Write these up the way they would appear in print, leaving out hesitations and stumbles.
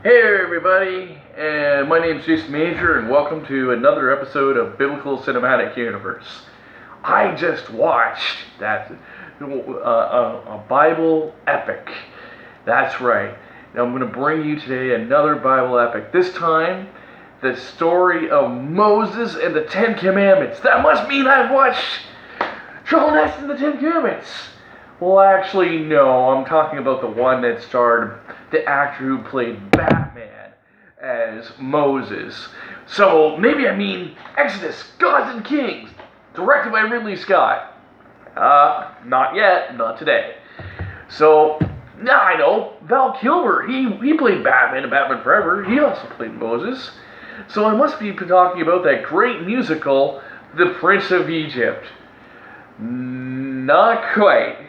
Hey everybody, and my name's Jason Major, and welcome to another episode of Biblical Cinematic Universe. I just watched a Bible epic. That's right. Now I'm going to bring you today another Bible epic. This time, the story of Moses and the Ten Commandments. That must mean I've watched Charlton Heston and the Ten Commandments. Well, actually, no. I'm talking about the one that starred the actor who played Batman as Moses. So maybe I mean Exodus, Gods and Kings, directed by Ridley Scott. Not yet, not today. So now I know Val Kilmer. He played Batman in Batman Forever. He also played Moses. So I must be talking about that great musical, The Prince of Egypt. Not quite.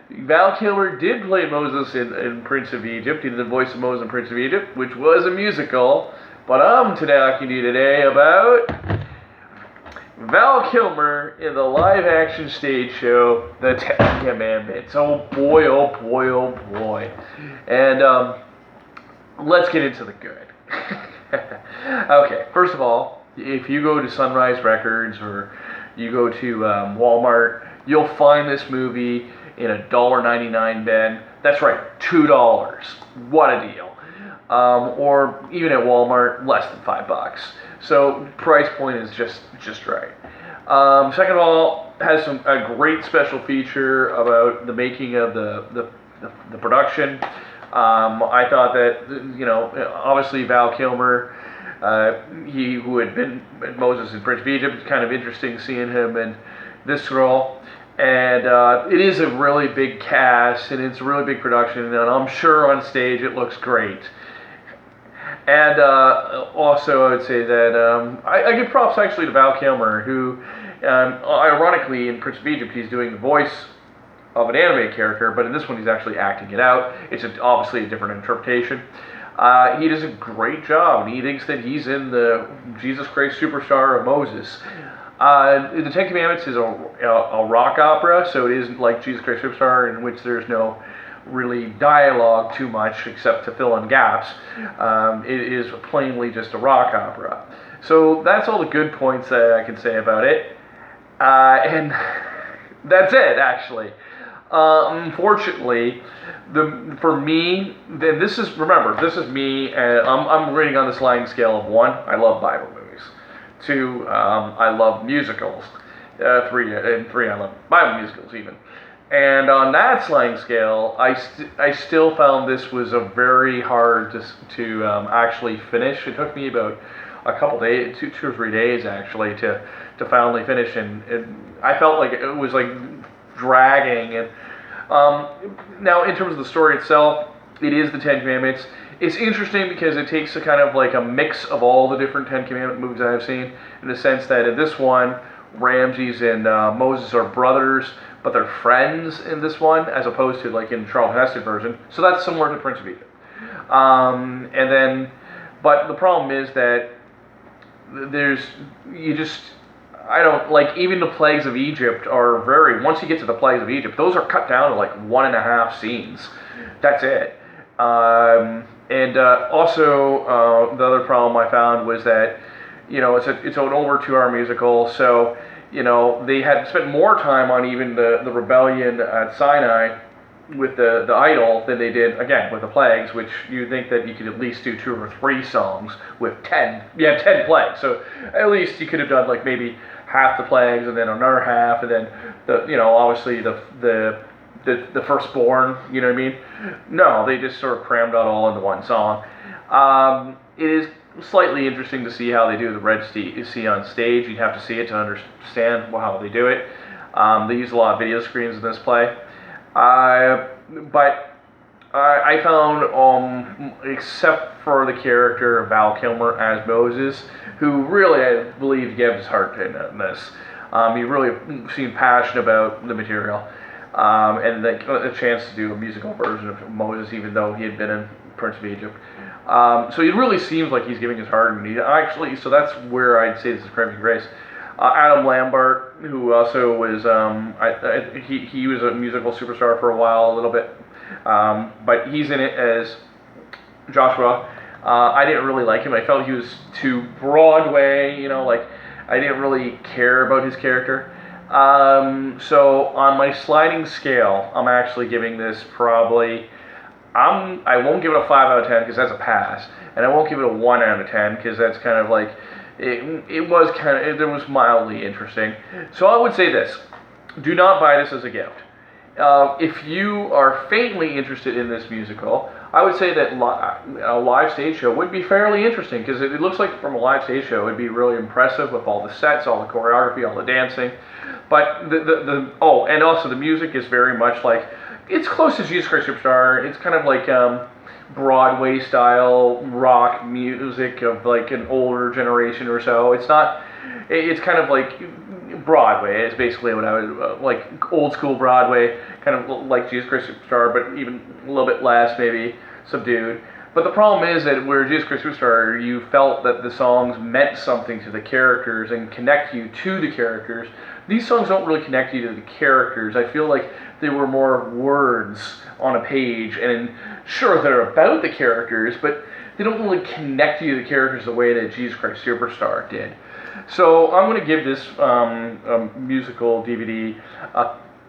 Val Kilmer did play Moses in Prince of Egypt. He did the voice of Moses in Prince of Egypt, which was a musical. But I'm talking to you today about Val Kilmer in the live-action stage show, The Ten Commandments. Oh boy, oh boy, oh boy. And let's get into the good. Okay, first of all, if you go to Sunrise Records or you go to Walmart, you'll find this movie in a $1.99 bin. That's right, $2. What a deal. Or even at Walmart, less than $5. So price point is just right. Second of all, has a great special feature about the making of the production. I thought that, obviously Val Kilmer, he who had been Moses in Prince of Egypt, it's kind of interesting seeing him in this role. And it is a really big cast, and it's a really big production, and I'm sure on stage it looks great. And also, I would say that I give props actually to Val Kilmer, who, ironically, in Prince of Egypt, he's doing the voice of an animated character, but in this one he's actually acting it out. It's obviously a different interpretation. He does a great job, and he thinks that he's in the Jesus Christ Superstar of Moses. The Ten Commandments is a rock opera, so it isn't like Jesus Christ Superstar, in which there's no really dialogue too much except to fill in gaps. It is plainly just a rock opera. So that's all the good points that I can say about it. And that's it, actually. Unfortunately, for me, this is me, and I'm rating on the sliding scale of 1, I love Bible movies. 2, I love musicals. 3, I love Bible musicals even. And on that sliding scale, I still found this was a very hard to actually finish. It took me about a couple days, 2 or 3 days actually, to finally finish, and I felt like it was like dragging. And now in terms of the story itself, it is the Ten Commandments. It's interesting because it takes a kind of like a mix of all the different Ten Commandment movies I've seen, in the sense that in this one, Ramses and Moses are brothers, but they're friends in this one, as opposed to like in Charlton Heston version. So that's similar to Prince of Egypt. But the problem is that I don't like, even the plagues of Egypt are once you get to the plagues of Egypt, those are cut down to like 1.5 scenes. That's it. Also, the other problem I found was that, it's an over 2-hour musical, so, they had spent more time on even the rebellion at Sinai with the idol than they did, again, with the plagues, which you'd think that you could at least do 2 or 3 songs with 10 plagues. So at least you could have done like maybe half the plagues and then another half, and then obviously the firstborn, you know what I mean? No, they just sort of crammed it all into one song. It is slightly interesting to see how they do the Red Sea on stage. You'd have to see it to understand how they do it. They use a lot of video screens in this play. But I found, except for the character of Val Kilmer as Moses, who really, I believe, gives his heart in this. He really seemed passionate about the material. And a chance to do a musical version of Moses, even though he had been in Prince of Egypt. So it really seems like he's giving his heart, and so that's where I'd say this is Craving Grace. Adam Lambert, who also was, he was a musical superstar for a while, a little bit, but he's in it as Joshua. I didn't really like him. I felt he was too Broadway, like I didn't really care about his character. So on my sliding scale, I'm actually giving this probably. I won't give it a 5 out of 10 because that's a pass, and I won't give it a 1 out of 10 because that's kind of like it was it was mildly interesting. So I would say this: do not buy this as a gift. If you are faintly interested in this musical, I would say that a live stage show would be fairly interesting because it looks like from a live stage show it would be really impressive with all the sets, all the choreography, all the dancing. But and also the music is very much like it's close to Jesus Christ Superstar. It's kind of like Broadway style rock music of like an older generation or so. It's not. It's kind of like Broadway. It's basically what I would like old school Broadway, kind of like Jesus Christ Superstar, but even a little bit less, maybe subdued. But the problem is that where Jesus Christ Superstar, you felt that the songs meant something to the characters and connect you to the characters. These songs don't really connect you to the characters. I feel like they were more words on a page, and sure, they're about the characters, but they don't really connect you to the characters the way that Jesus Christ Superstar did. So I'm going to give this musical DVD,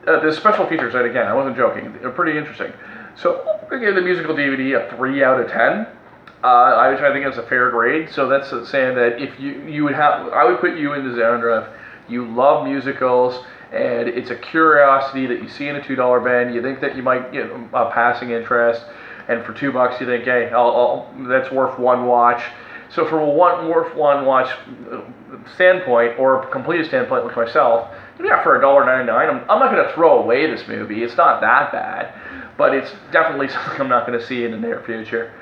the special features, and again, I wasn't joking, they're pretty interesting. So I'm going to give the musical DVD a 3 out of 10. I think that's a fair grade. So that's saying that if you would have, I would put you in the genre of you love musicals and it's a curiosity that you see in a $2 bin. You think that you might get a passing interest, and for $2 you think, hey, that's worth one watch. So from a worth one watch standpoint, or a completed standpoint like myself, yeah, for $1.99, I'm not going to throw away this movie. It's not that bad, but it's definitely something I'm not going to see in the near future.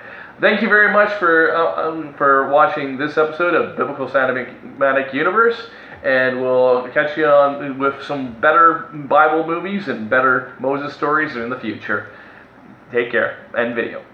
Thank you very much for watching this episode of Biblical Cinematic Universe, and we'll catch you on with some better Bible movies and better Moses stories in the future. Take care. End video.